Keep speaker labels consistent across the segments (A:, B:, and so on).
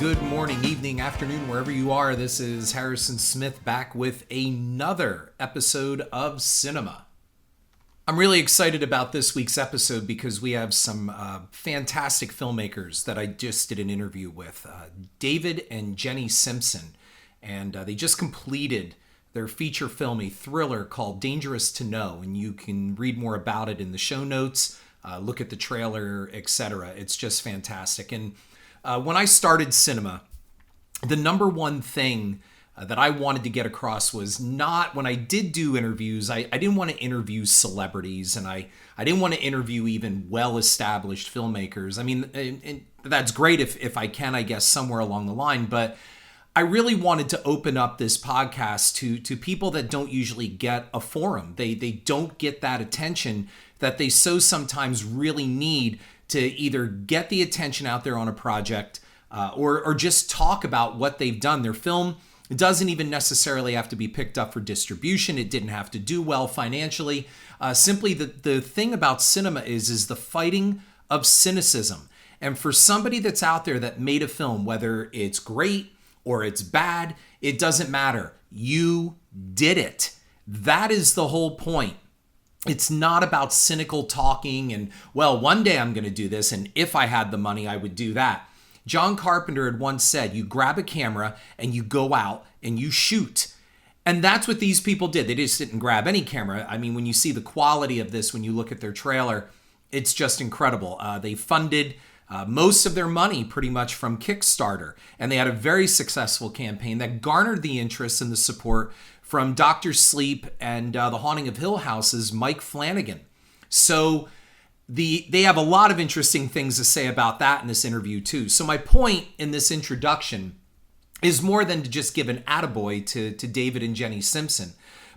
A: good morning, evening, afternoon, wherever you are. This is Harrison Smith back with another episode of Cinema. I'm really excited about this week's episode because we have some fantastic filmmakers that I just did an interview with, David and Jenny Simpson, and they just completed their feature film, a thriller called Dangerous to Know, and you can read more about it in the show notes, look at the trailer, etc. It's just fantastic. And when I started cinema, the number one thing that I wanted to get across was not, when I did do interviews, I didn't want to interview celebrities, and I didn't want to interview even well-established filmmakers. I mean, and that's great if I can, I guess, somewhere along the line, but I really wanted to open up this podcast to people that don't usually get a forum. They don't get that attention that they so sometimes really need to either get the attention out there on a project or just talk about what they've done. Their film doesn't even necessarily have to be picked up for distribution. It didn't have to do well financially. Simply the thing about cinema is the fighting of cynicism. And for somebody that's out there that made a film, whether it's great or it's bad, it doesn't matter. You did it. That is the whole point. It's not about cynical talking and, well, one day I'm going to do this, and if I had the money, I would do that. John Carpenter had once said, you grab a camera and you go out and you shoot. And that's what these people did. They just didn't grab any camera. I mean, when you see the quality of this, when you look at their trailer, it's just incredible. They funded most of their money pretty much from Kickstarter, and they had a very successful campaign that garnered the interest and the support from Dr. Sleep and The Haunting of Hill House's Mike Flanagan. So they have a lot of interesting things to say about that in this interview too. So my point in this introduction is more than to just give an attaboy to David and Jenny Simpson,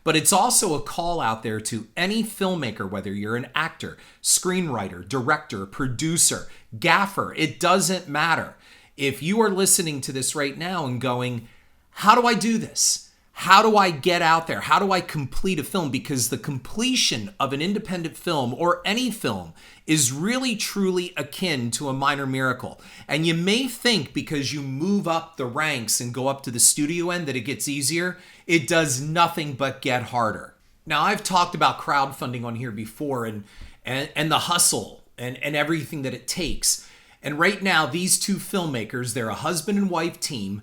A: but it's also a call out there to any filmmaker, whether you're an actor, screenwriter, director, producer, gaffer, it doesn't matter. If you are listening to this right now and going, how do I do this? How do I get out there? How do I complete a film? Because the completion of an independent film or any film is really truly akin to a minor miracle. And you may think because you move up the ranks and go up to the studio end that it gets easier. It does nothing but get harder. Now, I've talked about crowdfunding on here before and the hustle and everything that it takes. And right now, these two filmmakers, they're a husband and wife team.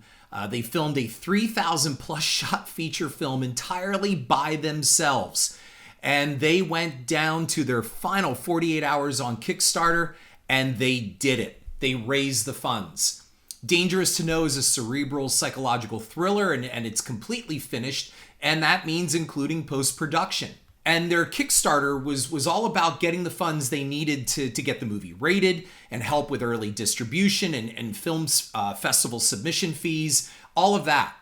A: They filmed a 3,000 plus shot feature film entirely by themselves. And they went down to their final 48 hours on Kickstarter, and they did it. They raised the funds. Dangerous to Know is a cerebral psychological thriller, and it's completely finished, and that means including post-production. And their Kickstarter was all about getting the funds they needed to get the movie rated and help with early distribution and film festival submission fees, all of that.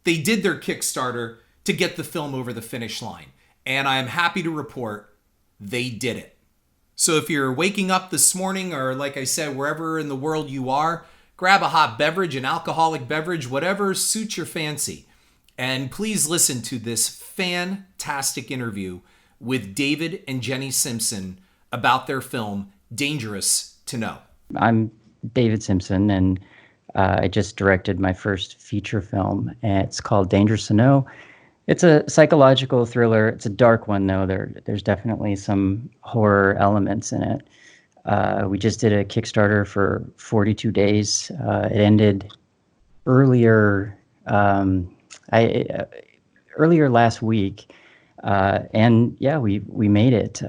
A: They did their Kickstarter to get the film over the finish line. And I am happy to report they did it. So if you're waking up this morning, or like I said, wherever in the world you are, grab a hot beverage, an alcoholic beverage, whatever suits your fancy. And please listen to this fantastic interview with David and Jenny Simpson about their film, Dangerous to Know.
B: I'm David Simpson, and I just directed my first feature film, and it's called Dangerous to Know. It's a psychological thriller. It's a dark one, though. There's definitely some horror elements in it. We just did a Kickstarter for 42 days. It ended earlier earlier last week, and yeah, we made it.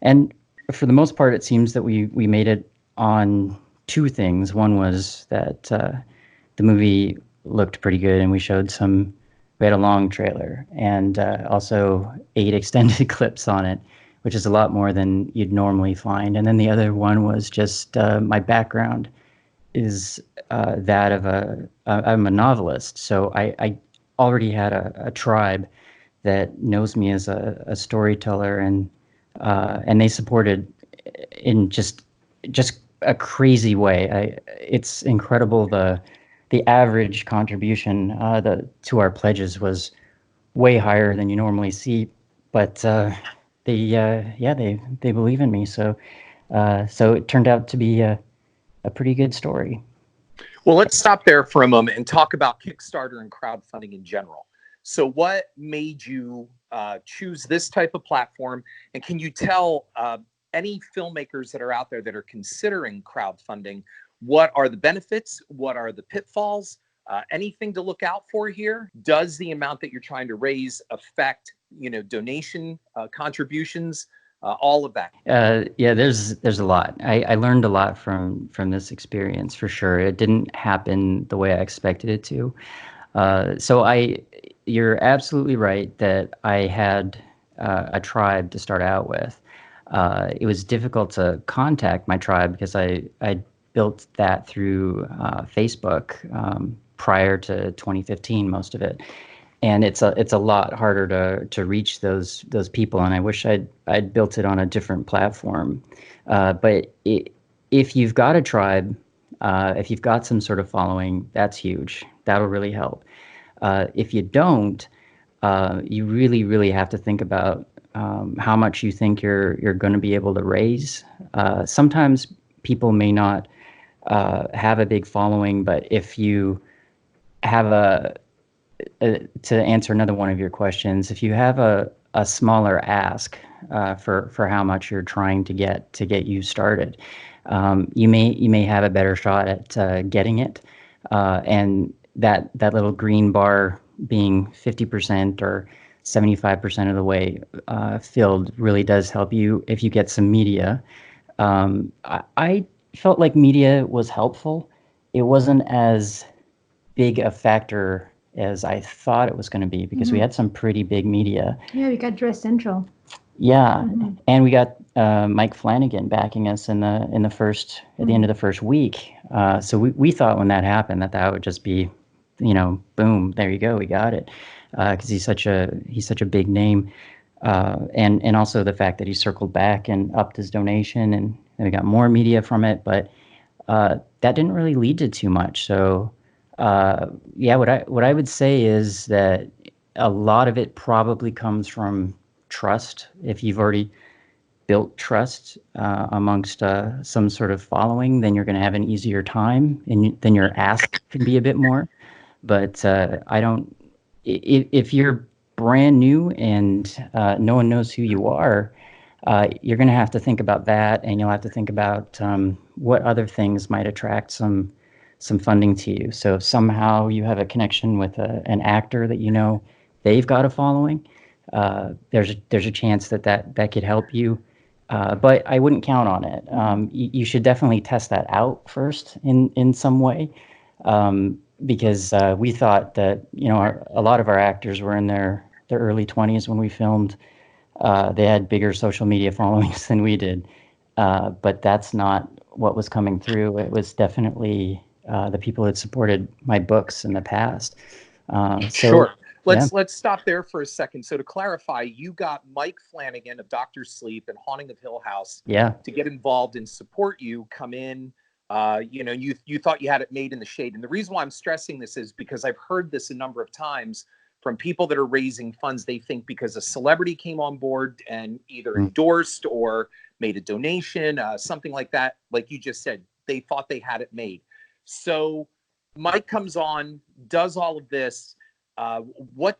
B: And for the most part, it seems that we made it on two things. One was that the movie looked pretty good, and we had a long trailer, and also 8 extended clips on it, which is a lot more than you'd normally find. And then the other one was just my background is that of I'm a novelist, so I already had a tribe that knows me as a storyteller, and they supported in just a crazy way. It's incredible. The average contribution to our pledges was way higher than you normally see, but they believe in me. So it turned out to be a pretty good story.
C: Well, let's stop there for a moment and talk about Kickstarter and crowdfunding in general. So, what made you choose this type of platform? And can you tell any filmmakers that are out there that are considering crowdfunding, what are the benefits? What are the pitfalls? Anything to look out for here? Does the amount that you're trying to raise affect, donation contributions? All of that.
B: Yeah, there's a lot. I learned a lot from this experience for sure. It didn't happen the way I expected it to. You're absolutely right that I had a tribe to start out with. It was difficult to contact my tribe because I built that through Facebook prior to 2015, most of it, and it's a lot harder to reach those people. And I wish I'd built it on a different platform. If you've got a tribe, if you've got some sort of following, that's huge. That'll really help. If you don't, you really, really have to think about how much you think you're going to be able to raise. Sometimes people may not have a big following, but if you have to answer another one of your questions, if you have a smaller ask for how much you're trying to get you started, you may have a better shot at getting it, and that little green bar being 50% or 75% of the way filled really does help you if you get some media. I felt like media was helpful. It wasn't as big a factor as I thought it was going to be because we had some pretty big media.
D: Yeah, we got Dress Central.
B: Yeah, and we got Mike Flanagan backing us in the first at the end of the first week. So we thought when that happened that would just be, boom, there you go, we got it, because he's such a big name, and also the fact that he circled back and upped his donation, and then we got more media from it, but that didn't really lead to too much. So yeah, what I would say is that a lot of it probably comes from trust. If you've already built trust amongst some sort of following, then you're going to have an easier time, and then your ask can be a bit more. But I don't. If you're brand new and no one knows who you are, you're going to have to think about that, and you'll have to think about what other things might attract some funding to you. So if somehow you have a connection with an actor that they've got a following, there's a chance that could help you. But I wouldn't count on it. You should definitely test that out first in some way, because we thought that a lot of our actors were in their early 20s when we filmed. They had bigger social media followings than we did, but that's not what was coming through. It was definitely the people that supported my books in the past.
C: Sure.
B: Yeah.
C: Let's stop there for a second. So to clarify, you got Mike Flanagan of Dr. Sleep and Haunting of Hill House to get involved and support you, come in. You thought you had it made in the shade. And the reason why I'm stressing this is because I've heard this a number of times from people that are raising funds. They think because a celebrity came on board and either endorsed or made a donation, something like that, like you just said, they thought they had it made. So Mike comes on, does all of this. What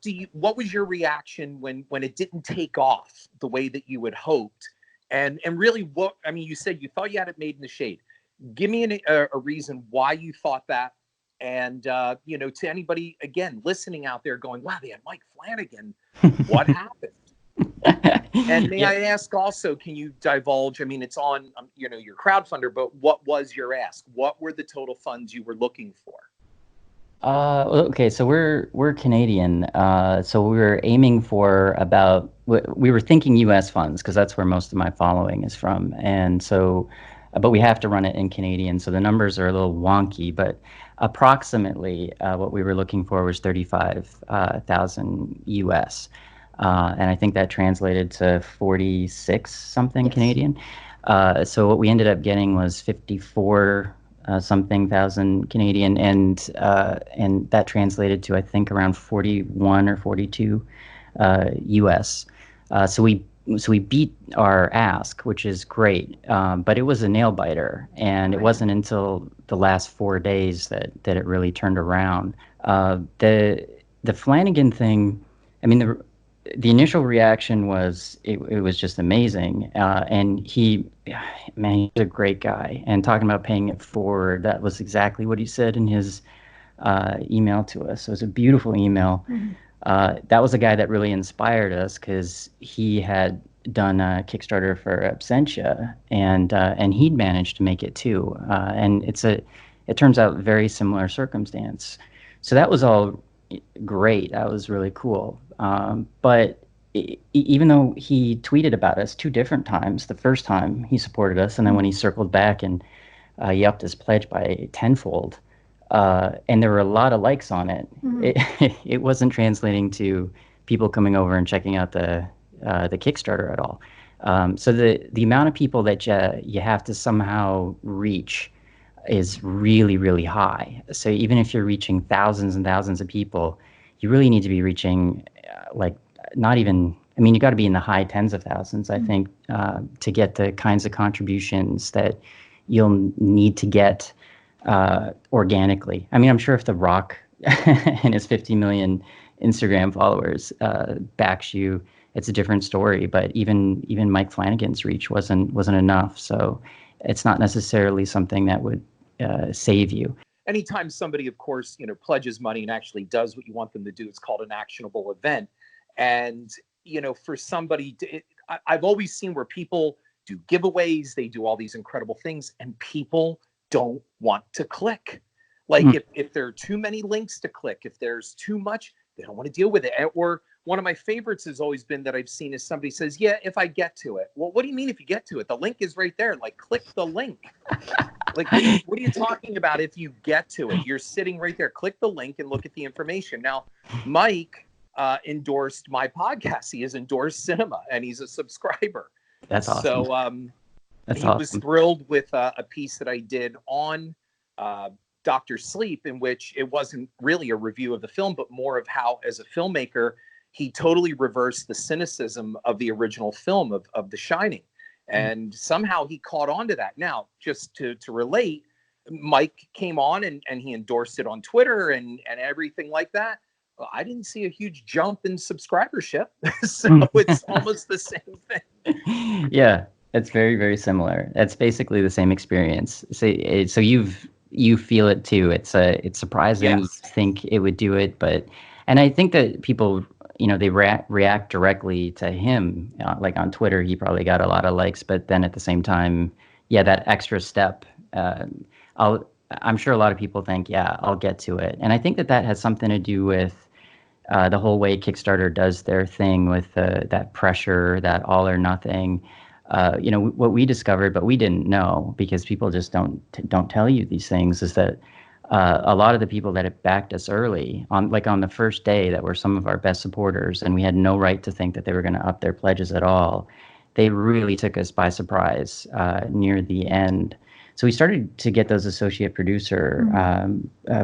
C: was your reaction when it didn't take off the way that you had hoped? And really, you said you thought you had it made in the shade. Give me a reason why you thought that. And, to anybody, again, listening out there going, wow, they had Mike Flanagan. What happened? And may I ask also, can you divulge, it's on, your crowdfunder, but what was your ask? What were the total funds you were looking for?
B: Okay, so we're Canadian, so we were aiming for we were thinking U.S. funds because that's where most of my following is from, and so, but we have to run it in Canadian, so the numbers are a little wonky, but approximately what we were looking for was 35,000 U.S., and I think that translated to 46 something Canadian. So what we ended up getting was 54 something thousand Canadian, and that translated to I think around 41 or 42 US. So we so we beat our ask, which is great, but it was a nail biter, and it wasn't until the last 4 days that it really turned around. The Flanagan thing, I mean, the initial reaction was it was just amazing, and he's a great guy. And talking about paying it forward, that was exactly what he said in his email to us. So it was a beautiful email. Mm-hmm. That was a guy that really inspired us because he had done a Kickstarter for Absentia, and he'd managed to make it too. And it turns out very similar circumstance. So that was all great. That was really cool. But even though he tweeted about us 2 different times, the first time he supported us, and then when he circled back and he upped his pledge by tenfold. And there were a lot of likes on it. Mm-hmm. It wasn't translating to people coming over and checking out the Kickstarter at all. So the amount of people that you have to somehow reach is really, really high. So even if you're reaching thousands and thousands of people, you really need to be reaching not even. I mean, you got to be in the high tens of thousands, I think, to get the kinds of contributions that you'll need to get organically. I mean, I'm sure if The Rock and his 50 million Instagram followers backs you, it's a different story. But even Mike Flanagan's reach wasn't enough. So it's not necessarily something that would save you.
C: Anytime somebody, of course, pledges money and actually does what you want them to do, it's called an actionable event. And for somebody, I've always seen where people do giveaways, they do all these incredible things, and people don't want to click. Like if there are too many links to click, if there's too much, they don't want to deal with it. Or one of my favorites has always been that I've seen is somebody says, yeah, if I get to it. Well, what do you mean if you get to it? The link is right there. Like, click the link. Like, what are you talking about if you get to it? You're sitting right there. Click the link and look at the information. Now, Mike endorsed my podcast. He has endorsed Cinema, and he's a subscriber.
B: That's awesome.
C: So
B: That's
C: he
B: awesome.
C: was thrilled with a piece that I did on Dr. Sleep, in which it wasn't really a review of the film, but more of how, as a filmmaker, he totally reversed the cynicism of the original film of The Shining. And somehow he caught on to that. Now, just to relate, Mike came on and he endorsed it on Twitter and everything like that. Well, I didn't see a huge jump in subscribership. So it's almost the same thing.
B: Yeah, it's very, very similar. It's basically the same experience. So you feel it too. It's surprising. Yes. You think it would do it, and I think that people, they react directly to him. Like on Twitter, he probably got a lot of likes, but then at the same time, yeah, that extra step. I'm sure a lot of people think, yeah, I'll get to it, and I think that has something to do with the whole way Kickstarter does their thing with that pressure, that all or nothing. What we discovered, but we didn't know because people just don't tell you these things, is that a lot of the people that had backed us early on the first day, that were some of our best supporters, and we had no right to think that they were going to up their pledges at all. They really took us by surprise near the end. So we started to get those associate producer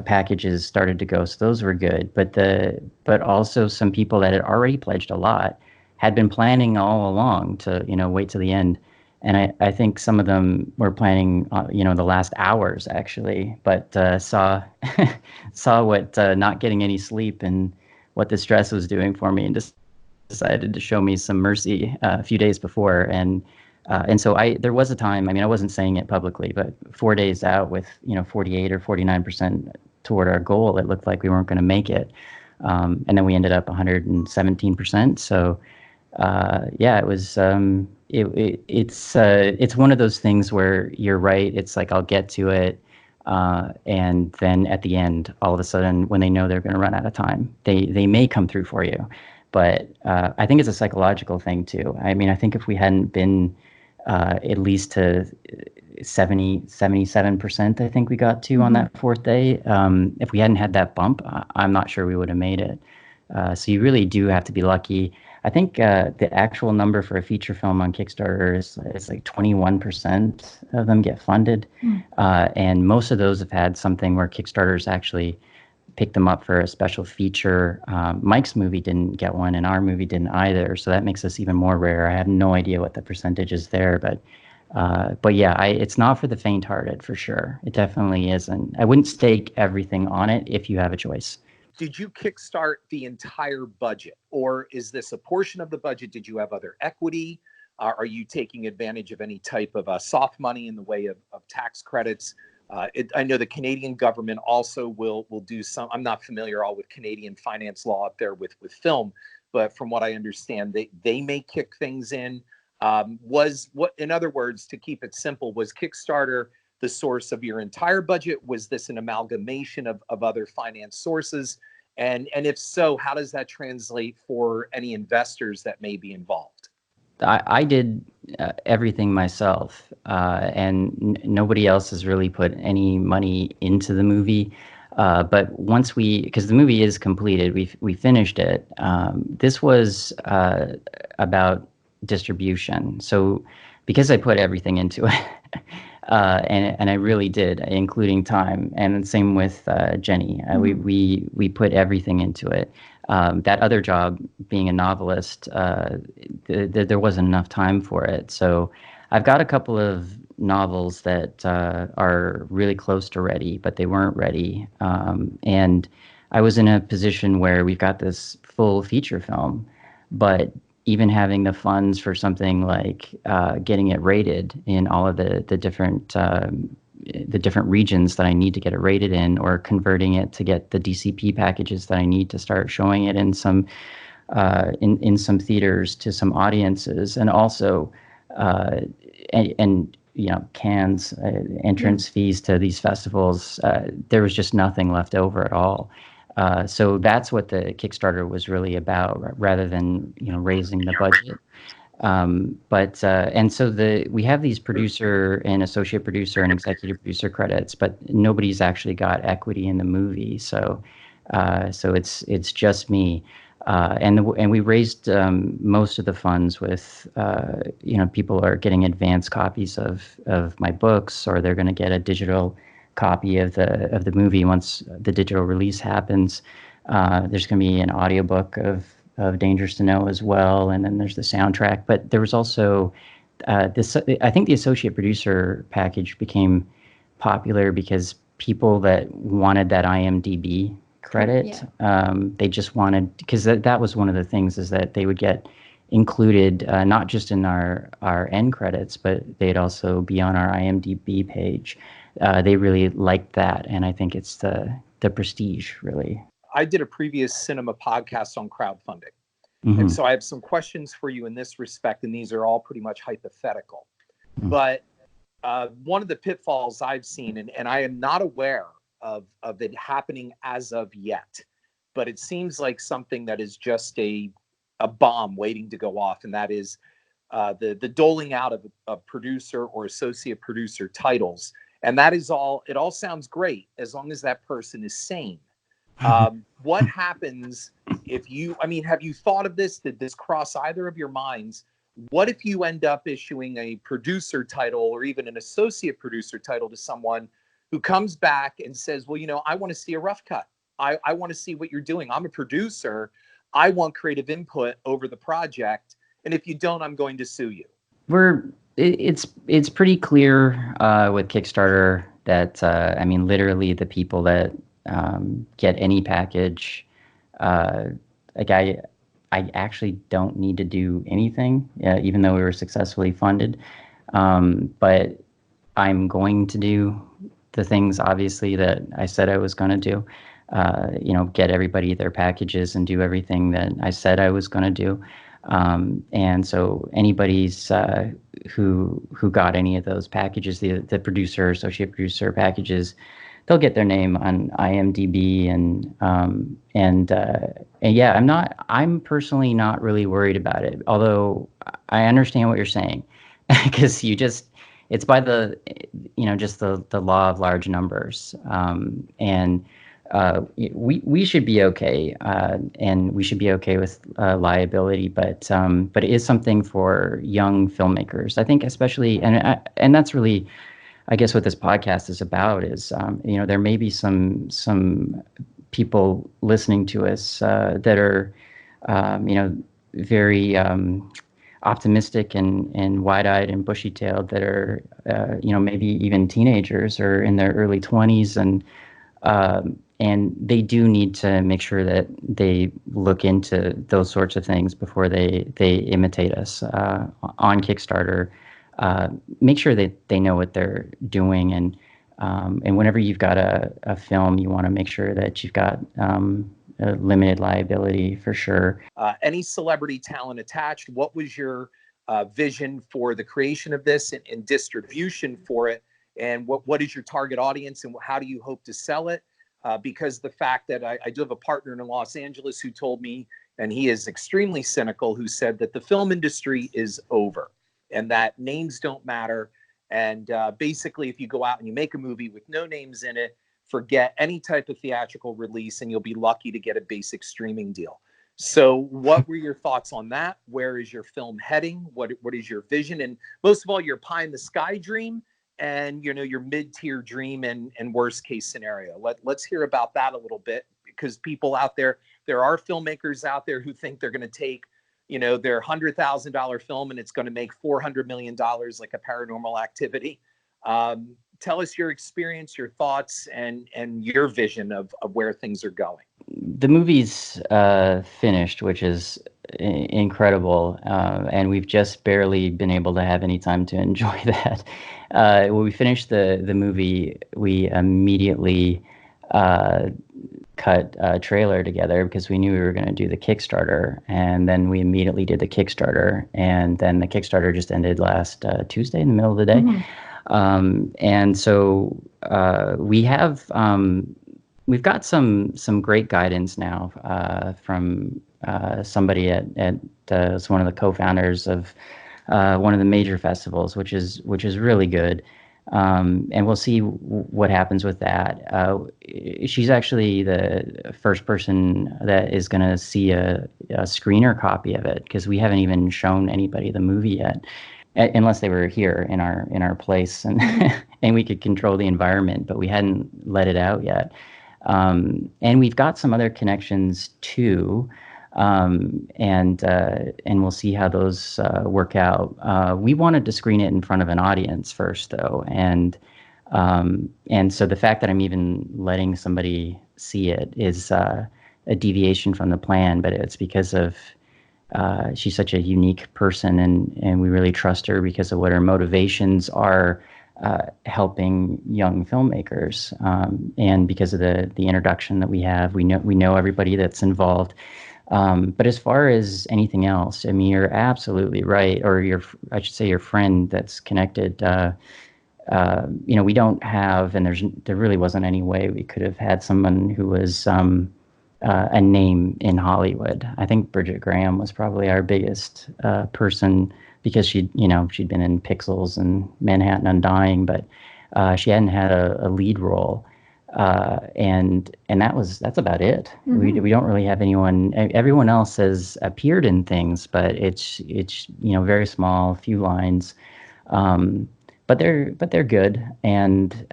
B: packages started to go. So those were good. But also some people that had already pledged a lot had been planning all along to, wait till the end. And I think some of them were planning, the last hours actually, but saw what not getting any sleep and what the stress was doing for me, and just decided to show me some mercy a few days before. And so there was a time, I wasn't saying it publicly, but 4 days out with, 48 or 49% toward our goal, it looked like we weren't going to make it. And then we ended up 117%. So, it was, it's one of those things where you're right. It's like, I'll get to it. And then at the end, all of a sudden, when they know they're going to run out of time, they may come through for you. But I think it's a psychological thing too. I think if we hadn't been at least to 77%, I think we got to on that fourth day. If we hadn't had that bump, I'm not sure we would have made it. So you really do have to be lucky. I think the actual number for a feature film on Kickstarter is like 21% of them get funded. And most of those have had something where Kickstarter's actually pick them up for a special feature. Mike's movie didn't get one, and our movie didn't either. So that makes us even more rare. I have no idea what the percentage is there, but yeah, it's not for the faint-hearted for sure. It definitely isn't. I wouldn't stake everything on it if you have a choice.
C: Did you kickstart the entire budget, or is this a portion of the budget? Did you have other equity? Are you taking advantage of any type of soft money in the way of tax credits? I know the Canadian government also will do some. I'm not familiar all with Canadian finance law up there with film, but from what I understand, they may kick things in. In other words, to keep it simple, was Kickstarter the source of your entire budget? Was this an amalgamation of other finance sources? And if so, how does that translate for any investors that may be involved?
B: I did everything myself, and nobody else has really put any money into the movie. But once because the movie is completed, we finished it. This was about distribution. So because I put everything into it, and I really did, including time, and same with Jenny. We put everything into it. That other job, being a novelist, there wasn't enough time for it. So I've got a couple of novels that are really close to ready, but they weren't ready. And I was in a position where we've got this full feature film, but even having the funds for something like getting it rated in all of the different regions that I need to get it rated in, or converting it to get the DCP packages that I need to start showing it in some in some theaters to some audiences, and also and you know, cans, entrance fees to these festivals. There was just nothing left over at all. So that's what the Kickstarter was really about, rather than, you know, raising the budget. And so we have these producer and associate producer and executive producer credits, but nobody's actually got equity in the movie. So it's just me. And we raised most of the funds with, you know, people are getting advance copies of my books, or they're going to get a digital copy of the movie once the digital release happens. There's going to be an audiobook of Dangerous to Know as well, and then there's the soundtrack. But there was also this. I think the associate producer package became popular because people that wanted that IMDb credit, they just wanted, because that was one of the things, is that they would get included not just in our end credits, but they'd also be on our IMDb page. They really liked that, and I think it's the prestige, really.
C: I did a previous cinema podcast on crowdfunding. Mm-hmm. And so I have some questions for you in this respect, and these are all pretty much hypothetical. Mm-hmm. But one of the pitfalls I've seen, and I am not aware of it happening as of yet, but it seems like something that is just a bomb waiting to go off, and that is the doling out of producer or associate producer titles. And that is all, it all sounds great as long as that person is sane. What happens if have you thought of this? Did this cross either of your minds? What if you end up issuing a producer title or even an associate producer title to someone who comes back and says, well, you know, I want to see a rough cut. I want to see what you're doing. I'm a producer. I want creative input over the project. And if you don't, I'm going to sue you.
B: It's pretty clear with Kickstarter that, literally the people that get any package, like I actually don't need to do anything, even though we were successfully funded. But I'm going to do the things, obviously, that I said I was going to do. Get everybody their packages and do everything that I said I was going to do. And so anybody's who got any of those packages, the producer, associate producer packages, they'll get their name on IMDb, and I'm personally not really worried about it. Although I understand what you're saying, because it's by just the law of large numbers, and we should be okay, and we should be okay with liability, but it is something for young filmmakers, I think, especially, and that's really, I guess, what this podcast is about. Is there may be some people listening to us that are, very optimistic and wide-eyed and bushy-tailed, that are, maybe even teenagers or in their early 20s, and they do need to make sure that they look into those sorts of things before they imitate us on Kickstarter. Make sure that they know what they're doing, and whenever you've got a film, you want to make sure that you've got a limited liability for sure.
C: Any celebrity talent attached? What was your vision for the creation of this and distribution for it? And what is your target audience, and how do you hope to sell it? Because the fact that I do have a partner in Los Angeles who told me, and he is extremely cynical, who said that the film industry is over and that names don't matter. And basically, if you go out and you make a movie with no names in it, forget any type of theatrical release, and you'll be lucky to get a basic streaming deal. So what were your thoughts on that? Where is your film heading? What is your vision? And most of all, your pie in the sky dream, and your mid-tier dream and worst case scenario. Let's hear about that a little bit, because people out there are filmmakers out there who think they're going to take their $100,000 film and it's going to make $400 million like a Paranormal Activity. Tell us your experience, your thoughts, and your vision of where things are going.
B: The movie's finished, which is incredible, and we've just barely been able to have any time to enjoy that. When we finished the movie, we immediately cut a trailer together because we knew we were going to do the Kickstarter, and then we immediately did the Kickstarter, and then the Kickstarter just ended last Tuesday in the middle of the day. Mm-hmm. And so we've got some great guidance now from somebody at one of the co-founders of one of the major festivals, which is really good. And we'll see what happens with that. She's actually the first person that is going to see a screener copy of it, because we haven't even shown anybody the movie yet, unless they were here in our place and and we could control the environment, but we hadn't let it out yet. And we've got some other connections too. And we'll see how those work out. We wanted to screen it in front of an audience first, though, and so the fact that I'm even letting somebody see it is a deviation from the plan, but it's because of she's such a unique person, and we really trust her because of what her motivations are, helping young filmmakers, and because of the introduction that we have. We know everybody that's involved. But as far as anything else, I mean, you're absolutely right, or I should say your friend that's connected. We don't have, and there really wasn't any way we could have had someone who was a name in Hollywood. I think Bridget Graham was probably our biggest person, because she'd been in Pixels and Manhattan Undying, but she hadn't had a lead role. And that's about it. Mm-hmm. We don't really have anyone. Everyone else has appeared in things, but it's very small, few lines, but they're good. And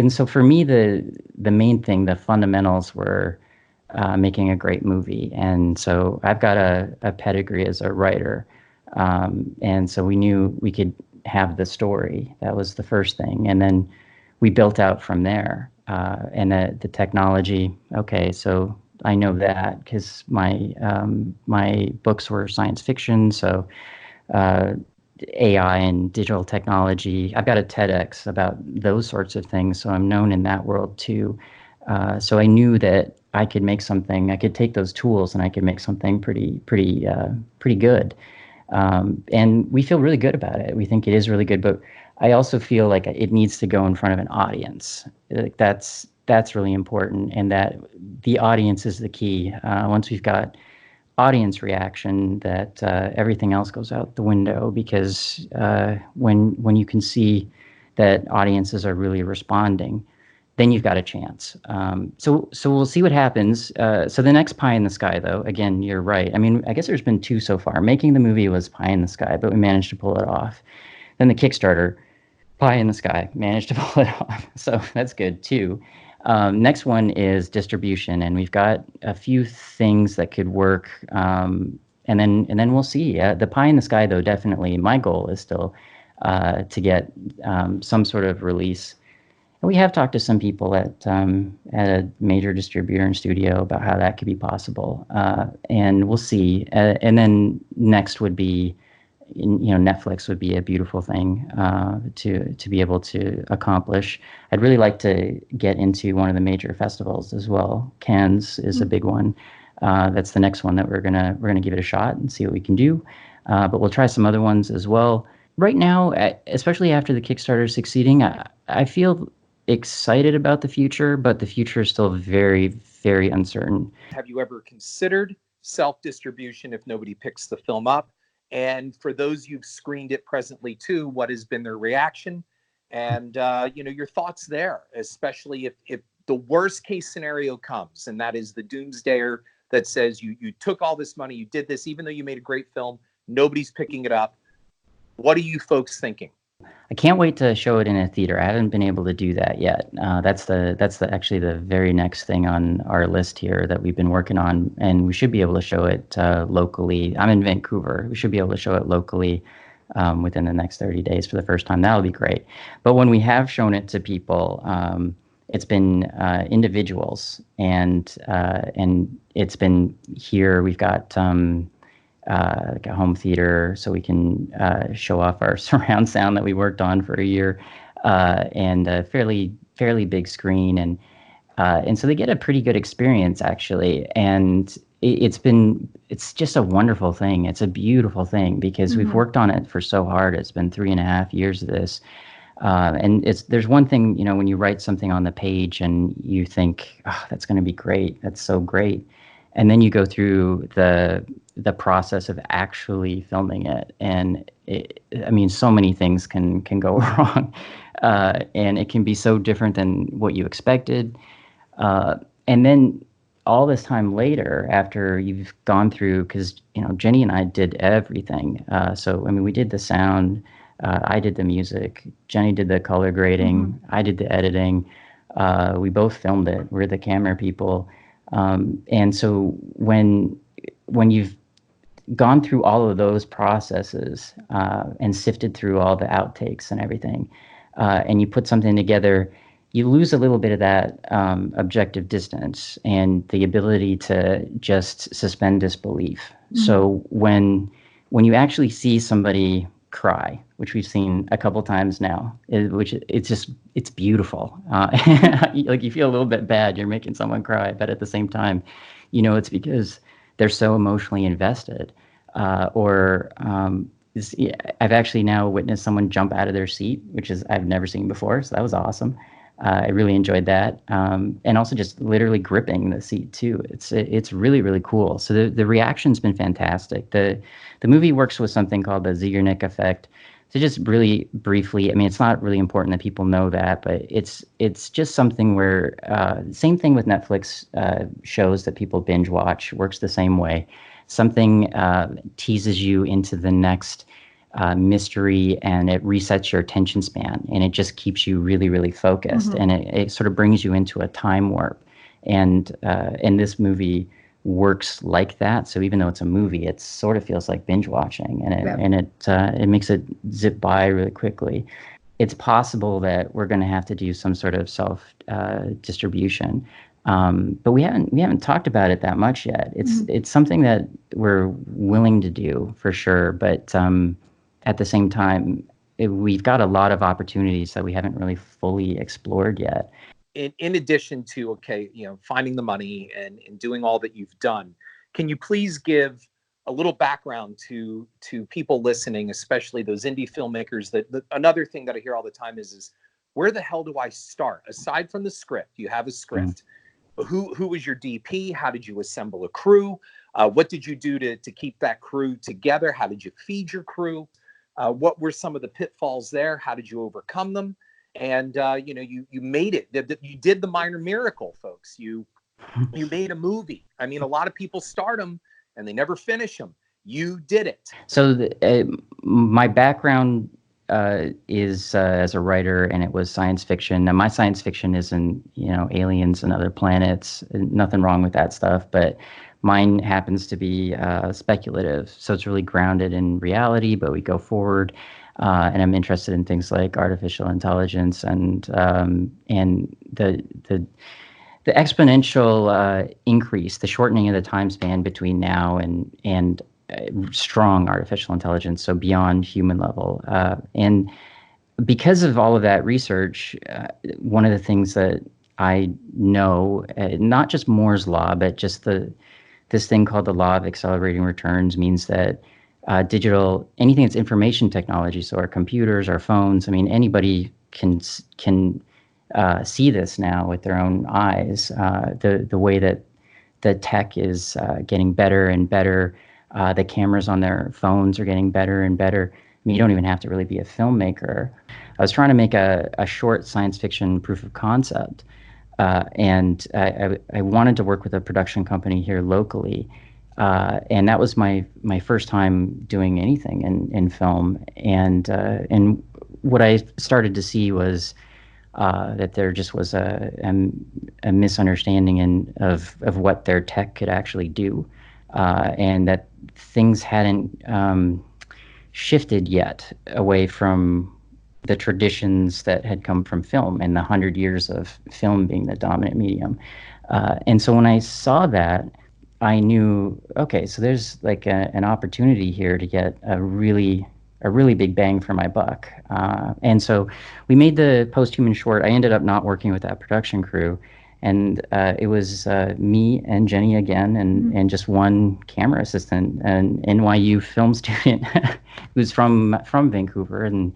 B: so for me, the main thing, the fundamentals were making a great movie. And so I've got a pedigree as a writer, and so we knew we could have the story. That was the first thing, and then we built out from there. And the technology, okay, so I know that because my books were science fiction, so AI and digital technology. I've got a TEDx about those sorts of things, so I'm known in that world too. So I knew that I could make something. I could take those tools and I could make something pretty good. And we feel really good about it. We think it is really good, but I also feel like it needs to go in front of an audience. Like that's really important, and that the audience is the key. Once we've got audience reaction, that everything else goes out the window, because when you can see that audiences are really responding, then you've got a chance. So we'll see what happens. So the next pie in the sky, though, again, you're right. I mean, I guess there's been two so far. Making the movie was pie in the sky, but we managed to pull it off. Then the Kickstarter, pie in the sky, managed to pull it off. So that's good too. Next one is distribution, and we've got a few things that could work. And then we'll see. The pie in the sky, though, definitely my goal is still to get some sort of release. And we have talked to some people at a major distributor and studio about how that could be possible, and we'll see. And then next would be, Netflix would be a beautiful thing to be able to accomplish. I'd really like to get into one of the major festivals as well. Cannes is a big one. That's the next one that we're gonna give it a shot and see what we can do. But we'll try some other ones as well. Right now, especially after the Kickstarter succeeding, I feel excited about the future, but the future is still very, very uncertain.
C: Have you ever considered self-distribution if nobody picks the film up? And for those you've screened it presently too, what has been their reaction? And your thoughts there, especially if the worst case scenario comes, and that is the doomsdayer that says you took all this money, you did this, even though you made a great film, nobody's picking it up. What are you folks thinking?
B: I can't wait to show it in a theater. I haven't been able to do that yet. That's actually the very next thing on our list here that we've been working on, and we should be able to show it locally. I'm in Vancouver. We should be able to show it locally within the next 30 days for the first time. That'll be great. But when we have shown it to people, it's been individuals, and it's been here. We've got like a home theater, so we can show off our surround sound that we worked on for a year, and a fairly big screen, and so they get a pretty good experience actually, and it's just a wonderful thing. It's a beautiful thing because we've worked on it for so hard. It's been 3.5 years of this. And there's one thing, when you write something on the page and you think, oh, that's going to be great. That's so great. And then you go through the process of actually filming it. And so many things can go wrong. And it can be so different than what you expected. And then all this time later, after you've gone through, because, Jenny and I did everything. We did the sound. I did the music. Jenny did the color grading. I did the editing. We both filmed it. We're the camera people. And so when you've gone through all of those processes and sifted through all the outtakes and everything, and you put something together, you lose a little bit of that objective distance and the ability to just suspend disbelief. So when you actually see somebody cry, which we've seen a couple times now, it's beautiful. Like you feel a little bit bad, you're making someone cry, but at the same time, it's because they're so emotionally invested. I've actually now witnessed someone jump out of their seat, which is I've never seen before, so that was awesome. I really enjoyed that, and also just literally gripping the seat too. It's really, really cool. So the reaction's been fantastic. The movie works with something called the Zeigarnik effect. So just really briefly, it's not really important that people know that, but it's just something where same thing with Netflix shows that people binge watch, works the same way. Something teases you into the next mystery, and it resets your attention span, and it just keeps you really, really focused, and it sort of brings you into a time warp. And this movie works like that. So even though it's a movie, it sort of feels like binge watching, and it makes it zip by really quickly. It's possible that we're going to have to do some sort of self distribution. But we haven't talked about it that much yet. It's something that we're willing to do for sure, but at the same time, we've got a lot of opportunities that we haven't really fully explored yet.
C: In addition to, finding the money and doing all that you've done, can you please give a little background to people listening, especially those indie filmmakers? Another thing that I hear all the time is where the hell do I start? Aside from the script, you have a script. Who was your DP? How did you assemble a crew? What did you do to keep that crew together? How did you feed your crew? What were some of the pitfalls there? How did you overcome them? And you made it. You did the minor miracle, folks. You made a movie. A lot of people start them and they never finish them. You did it.
B: So my background is as a writer, and it was science fiction. Now, my science fiction isn't, aliens and other planets. Nothing wrong with that stuff, but mine happens to be speculative. So it's really grounded in reality, but we go forward. And I'm interested in things like artificial intelligence and the exponential increase, the shortening of the time span between now and strong artificial intelligence, so beyond human level. And because of all of that research, one of the things that I know, not just Moore's law, but just this thing called the law of accelerating returns, means that anything that's information technology, so our computers, our phones, I mean, anybody can see this now with their own eyes. The way that the tech is getting better and better. The cameras on their phones are getting better and better. I mean, you don't even have to really be a filmmaker. I was trying to make a short science fiction proof of concept, and I wanted to work with a production company here locally, and that was my first time doing anything in film. And what I started to see was that there just was a misunderstanding of what their tech could actually do, and that things hadn't shifted yet away from the traditions that had come from film and the 100 years of film being the dominant medium. And so when I saw that, I knew, okay, so there's like an opportunity here to get a really big bang for my buck. And so we made the Posthuman short. I ended up not working with that production crew. And it was me and Jenny again, and just one camera assistant, an NYU film student who's from Vancouver, and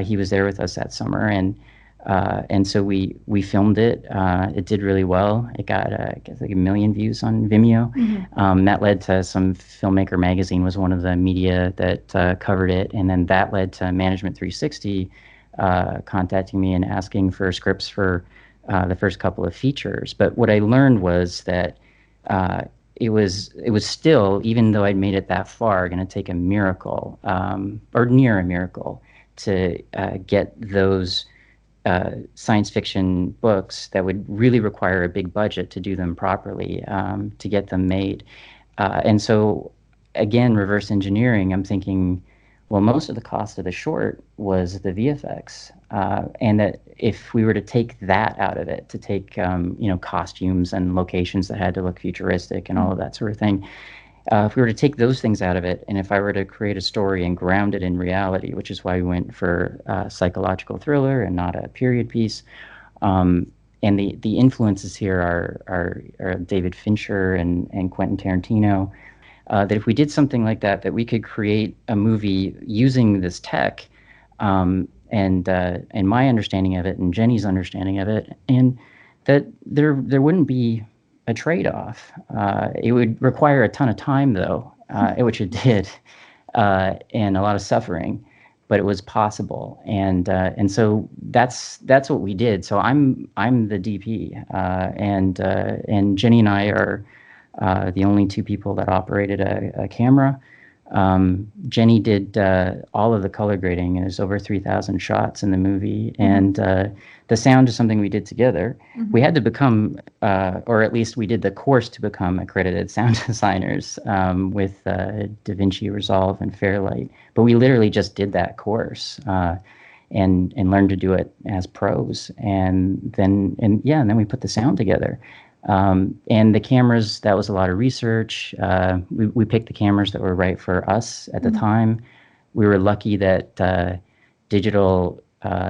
B: he was there with us that summer. And so we filmed it. It did really well. It got I guess like 1 million views on Vimeo. That led to some Filmmaker magazine was one of the media that covered it, and then that led to Management 360 contacting me and asking for scripts for the first couple of features. But what I learned was that it was still, even though I'd made it that far, going to take a miracle or near a miracle to get those science fiction books that would really require a big budget to do them properly, to get them made. And so, again, reverse engineering, I'm thinking, well, most of the cost of the short was the VFX, and that if we were to take that out of it, to take costumes and locations that had to look futuristic and all of that sort of thing, if we were to take those things out of it, and if I were to create a story and ground it in reality, which is why we went for a psychological thriller and not a period piece, and the influences here are David Fincher and Quentin Tarantino, that if we did something like that, that we could create a movie using this tech, and my understanding of it and Jenny's understanding of it, and that there wouldn't be a trade-off. It would require a ton of time, though, which it did, and a lot of suffering, but it was possible. And so that's what we did. So I'm the DP, and Jenny and I are the only two people that operated a camera. Jenny did all of the color grading, and there's over 3,000 shots in the movie. And the sound is something we did together. We had to become, or at least we did the course to become accredited sound designers with DaVinci Resolve and Fairlight. But we literally just did that course and learned to do it as pros. And then we put the sound together. And the cameras, that was a lot of research. We picked the cameras that were right for us at the time. We were lucky that digital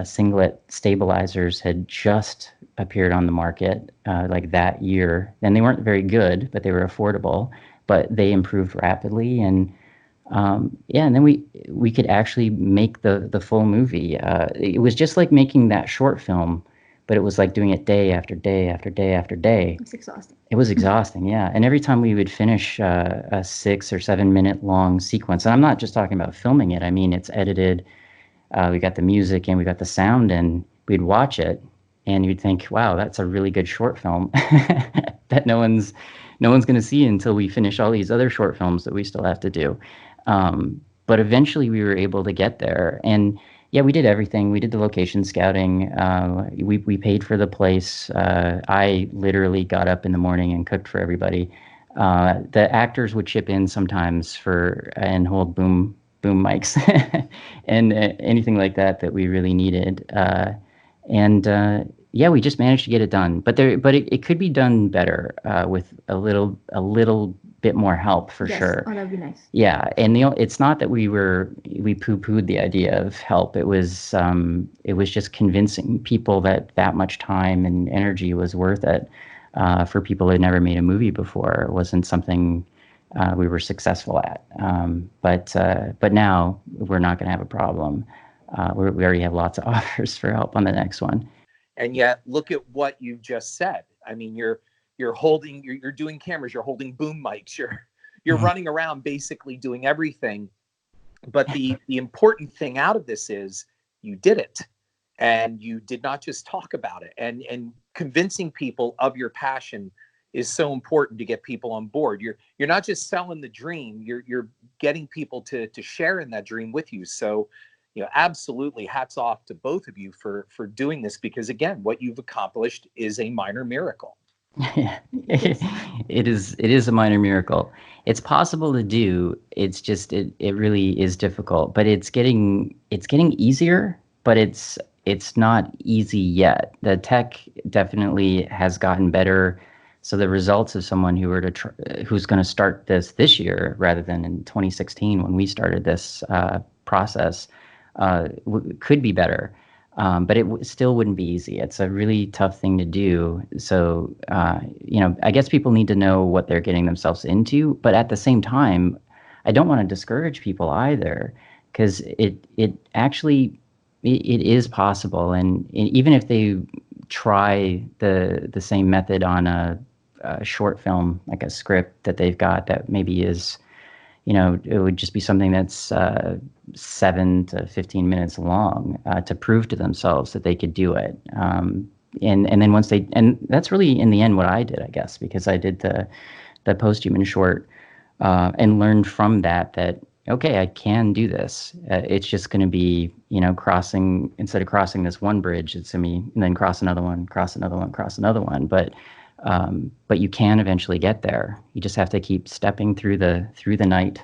B: singlet stabilizers had just appeared on the market like that year. And they weren't very good, but they were affordable. But they improved rapidly. And and then we could actually make the full movie. It was just like making that short film, but it was like doing it day after day after day after day.
D: It's exhausting.
B: It was exhausting, yeah. And every time we would finish a 6 or 7 minute long sequence, and I'm not just talking about filming it, I mean, it's edited. We got the music and we got the sound, and we'd watch it and you'd think, wow, that's a really good short film that no one's going to see until we finish all these other short films that we still have to do. But eventually we were able to get there. And Yeah, we did everything. We did the location scouting. We paid for the place. I literally got up in the morning and cooked for everybody. The actors would chip in sometimes for and hold boom mics and anything like that we really needed. And yeah, we just managed to get it done. But it could be done better with a little bit more help for sure.
D: Oh, that'd be nice.
B: Yeah, and it's not that we poo-pooed the idea of help. It was just convincing people that much time and energy was worth it for people who had never made a movie before. It wasn't something we were successful at. But now we're not going to have a problem. We already have lots of offers for help on the next one.
C: And yet, look at what you've just said. I mean, you're doing cameras, you're holding boom mics, you're running around basically doing everything. But the important thing out of this is you did it, and you did not just talk about it. And convincing people of your passion is so important to get people on board. You're not just selling the dream, you're getting people to share in that dream with you. So, absolutely hats off to both of you for doing this, because again, what you've accomplished is a minor miracle.
B: Yeah, it is a minor miracle. It's possible to do. It's just it really is difficult, but it's getting easier, but it's not easy yet. The tech definitely has gotten better. So the results of someone who's going to start this year rather than in 2016 when we started this process could be better. But it still wouldn't be easy. It's a really tough thing to do. So, I guess people need to know what they're getting themselves into. But at the same time, I don't want to discourage people either, because it actually it is possible. And even if they try the same method on a short film, like a script that they've got that maybe is, it would just be something that's 7 to 15 minutes long to prove to themselves that they could do it. And then and that's really in the end what I did, I guess, because I did the post-human short and learned from that okay, I can do this. It's just going to be, instead of crossing this one bridge, it's going to be, and then cross another one, cross another one, cross another one. But you can eventually get there. You just have to keep stepping through the night,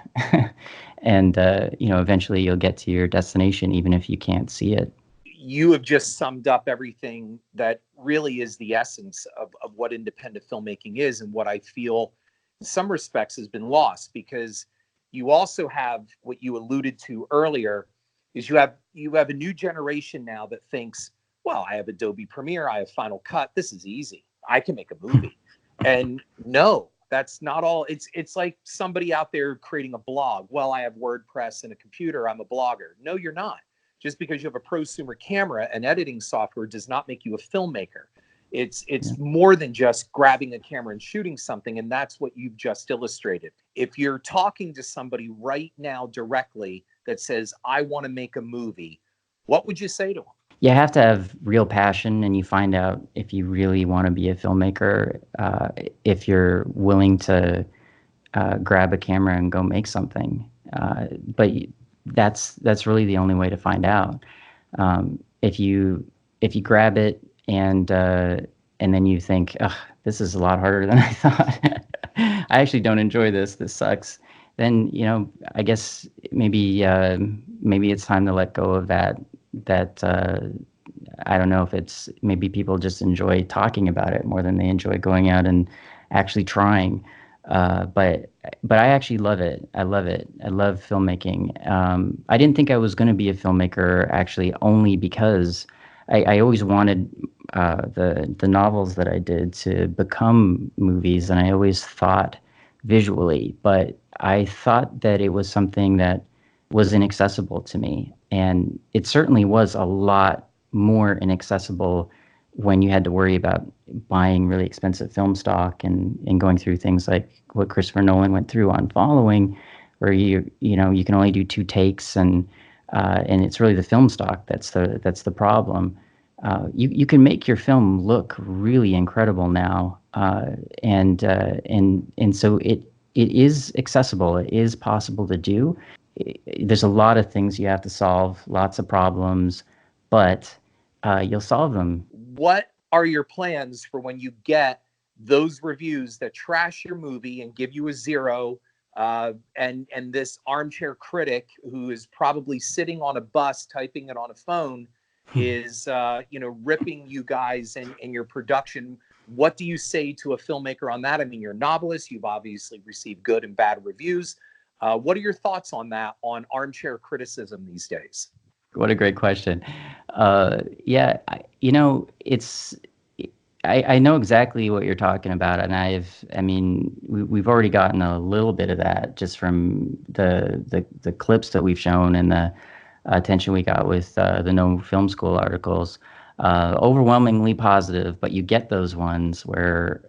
B: and eventually you'll get to your destination, even if you can't see it.
C: You have just summed up everything that really is the essence of what independent filmmaking is, and what I feel in some respects has been lost, because you also have what you alluded to earlier, is you have a new generation now that thinks, well, I have Adobe Premiere, I have Final Cut, this is easy, I can make a movie. And no, that's not all. It's like somebody out there creating a blog. Well, I have WordPress and a computer, I'm a blogger. No, you're not. Just because you have a prosumer camera and editing software does not make you a filmmaker. It's more than just grabbing a camera and shooting something, and that's what you've just illustrated. If you're talking to somebody right now directly that says, I want to make a movie, what would you say to them?
B: You have to have real passion, and you find out if you really want to be a filmmaker, if you're willing to grab a camera and go make something. But that's really the only way to find out. If you grab it and then you think, ugh, this is a lot harder than I thought. I actually don't enjoy this. This sucks. Then I guess maybe it's time to let go of that. I don't know if it's maybe people just enjoy talking about it more than they enjoy going out and actually trying. But I actually love it. I love it. I love filmmaking. I didn't think I was going to be a filmmaker, actually, only because I always wanted the novels that I did to become movies, and I always thought visually, but I thought that it was something that was inaccessible to me. And it certainly was a lot more inaccessible when you had to worry about buying really expensive film stock and going through things like what Christopher Nolan went through on Following, where you can only do 2 takes, and it's really the film stock that's the problem. You can make your film look really incredible now, and so it is accessible. It is possible to do. there's a lot of things you have to solve, lots of problems, but you'll solve them.
C: What are your plans for when you get those reviews that trash your movie and give you a 0, and this armchair critic who is probably sitting on a bus typing it on a phone is ripping you guys and your production? What do you say to a filmmaker on that? I mean, you're a novelist. You've obviously received good and bad reviews. What are your thoughts on that, on armchair criticism these days?
B: What a great question. I know exactly what you're talking about, and we've already gotten a little bit of that just from the clips that we've shown and the attention we got with the No Film School articles. Overwhelmingly positive, but you get those ones where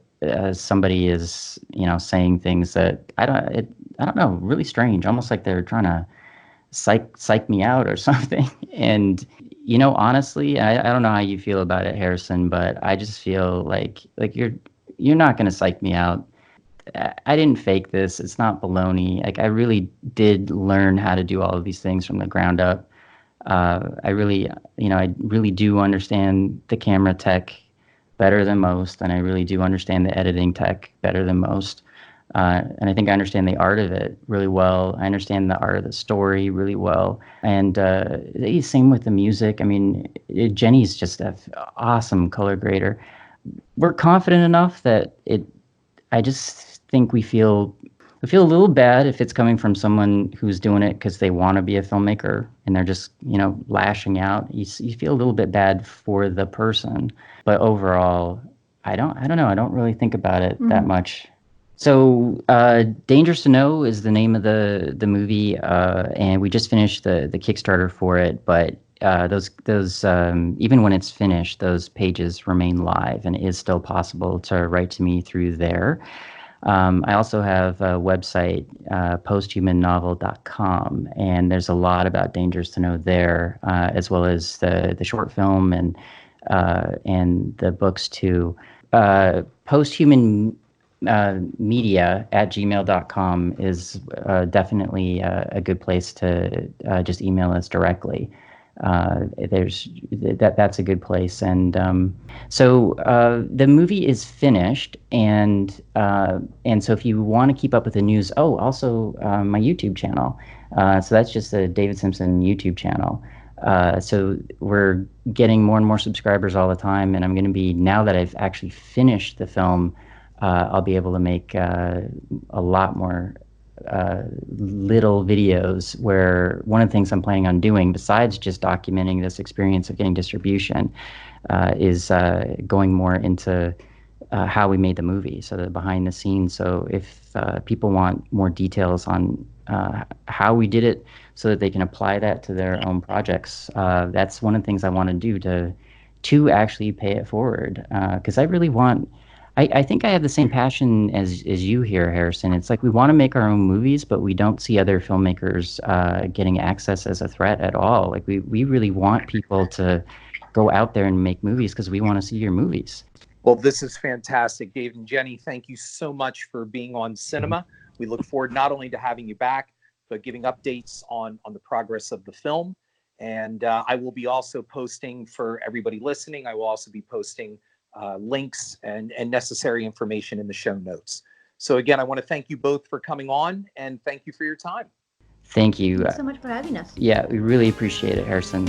B: somebody is, saying things that I don't know, really strange, almost like they're trying to psych me out or something. And honestly, I don't know how you feel about it, Harrison, but I just feel like you're not going to psych me out. I didn't fake this. It's not baloney. Like, I really did learn how to do all of these things from the ground up. I really do understand the camera tech better than most, and I really do understand the editing tech better than most. And I think I understand the art of it really well. I understand the art of the story really well. And same with the music. I mean, Jenny's just an awesome color grader. We're confident enough that I just think we feel a little bad if it's coming from someone who's doing it because they want to be a filmmaker and they're just, lashing out. You feel a little bit bad for the person. But overall, I don't know. I don't really think about it that much. So, Dangerous to Know is the name of the movie, and we just finished the Kickstarter for it. But those even when it's finished, those pages remain live, and it is still possible to write to me through there. I also have a website, posthumannovel.com, and there's a lot about Dangerous to Know there, as well as the short film and the books too. Posthuman media at gmail.com is definitely a good place to just email us directly. That's a good place. And so the movie is finished, and so if you want to keep up with the news, also my YouTube channel. So that's just the David Simpson YouTube channel. So we're getting more and more subscribers all the time, and I'm going to be, now that I've actually finished the film, I'll be able to make a lot more little videos, where one of the things I'm planning on doing, besides just documenting this experience of getting distribution, is going more into how we made the movie, so the behind the scenes. So if people want more details on how we did it so that they can apply that to their own projects, that's one of the things I want to do to actually pay it forward, because I really want... I think I have the same passion as you here, Harrison. It's like we want to make our own movies, but we don't see other filmmakers getting access as a threat at all. Like, we really want people to go out there and make movies because we want to see your movies.
C: Well, this is fantastic, Dave and Jenny. Thank you so much for being on Cinema. We look forward not only to having you back, but giving updates on the progress of the film. And I will be also posting, for everybody listening, I will also be posting links and necessary information in the show notes. So again, I want to thank you both for coming on, and thank you for your time.
B: Thank you.
D: Thanks so much for having us.
B: Yeah, we really appreciate it, Harrison.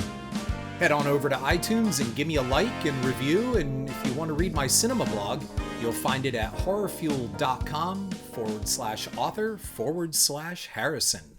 A: Head on over to iTunes and give me a like and review. And if you want to read my cinema blog, you'll find it at horrorfuel.com/author/Harrison.